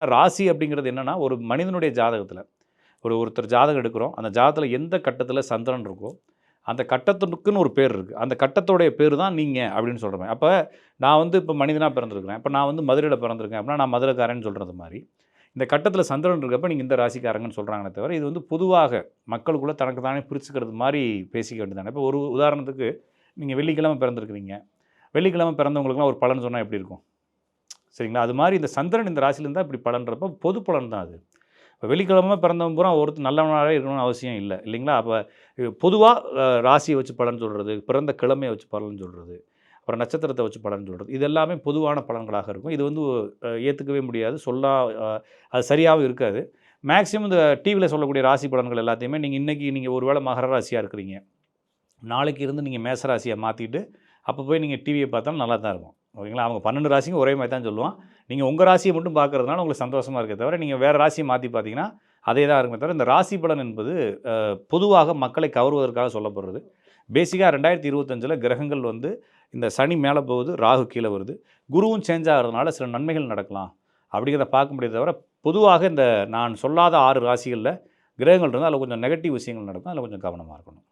ராசி அப்படிங்கிறது என்னன்னா, ஒரு மனிதனுடைய ஜாதகத்தில, ஒருத்தர் ஜாதகம் எடுக்கிறோம். அந்த ஜாதகத்தில எந்த கட்டத்தில சந்திரன் இருக்கோ, அந்த கட்டத்துக்குன்னு ஒரு பேர் இருக்கு. அந்த கட்டத்தோடைய பேரு தான் நீங்க அப்படின்னு சொல்ற மாரி. அப்ப நான் வந்து இப்ப மனிதனா பிறந்திருக்கிறேன். இப்ப நான் வந்து மதுரையில பிறந்திருக்கேன் அப்படின்னா, நான் மதுரைக்காரன்னு சொல்றது மாரி, இந்த கட்டத்தில சந்திரன் இருக்கப்ப நீங்க இந்த ராசிக்காரங்கன்னு சொல்றாங்களே தவிர, இது வந்து பொதுவாக மக்களுக்குள்ள தனக்கு தானே பிரிச்சுக்கிறது மாரி பேசிக்க வேண்டியது தானே. இப்ப ஒரு உதாரணத்துக்கு, நீங்க வெள்ளிக்கிழமை பிறந்திருக்கிறீங்க. வெள்ளிக்கிழமை பிறந்தவங்களுக்குலாம் ஒரு பலன் சொன்னா எப்படி இருக்கும்? சரிங்களா? அது மாரி இந்த சந்திரன் இந்த ராசியில இருந்தா இப்படி பலன்றப்போ, பொது பலன் தான் அது. இப்ப வெள்ளிக்கிழமை பிறந்தவன் பூரா ஒருத்தன் நல்லவனாவே இருக்கணும்னு அவசியம் இல்ல. இல்லைங்களா? அப்ப பொதுவா ராசிய வச்சு பலன் சொல்றது, பிறந்த கிழமைய வச்சு பலன் சொல்றது, அப்புறம் நட்சத்திரத்த வச்சு பலன் சொல்றது. இது எல்லாமே பொதுவான பலன்களாக இருக்கும். இது வந்து ஏத்துக்கவே முடியாது. அ அது சரியாவும் இருக்காது. மேக்ஸிமம் இந்த டிவில சொல்லக்கூடிய ராசி பலன்கள் எல்லாத்தையுமே இன்னைக்கு நீங்க ஒரு வேள மகர ராசியா இருக்கிறீங்க. நாளைக்கு இருந்து நீங்க மேச ராசியா மாத்திட்டு, அப்ப போய் நீங்க டிவிய பார்த்தாலும் நல்லா தான் இருக்கும். ஓகேங்களா? அவங்க 12 ராசிக்கும் ஒரே மாரி தான் சொல்லுவான். நீங்க உங்க ராசிய மட்டும் பார்க்கறதுனால உங்களுக்கு சந்தோஷமா இருக்கே தவிர, நீங்க வேற ராசிய மாத்தி பார்த்தீங்கன்னா, அதே தான் இருக்குமே தவிர, இந்த ராசி பலன் என்பது பொதுவாக மக்களை கவர்வதற்காக சொல்லப்படுறது. பேசிக்கா 2025ல கிரகங்கள் வந்து இந்த சனி மேல போகுது, ராகு கீழ வருது. குருவும் சேஞ்ச் ஆகுறதுனால சில நன்மைகள் நடக்கலாம். அப்படிங்கிறத பார்க்க முடியுதே தவிர, பொதுவாக இந்த நான் சொல்லாத 6 ராசிகள்ல கிரகங்கள் இருந்தா அதில கொஞ்சம் நெகட்டிவ் விஷயங்கள் நடக்கும். அதில கொஞ்சம் கவனமா இருக்கணும்.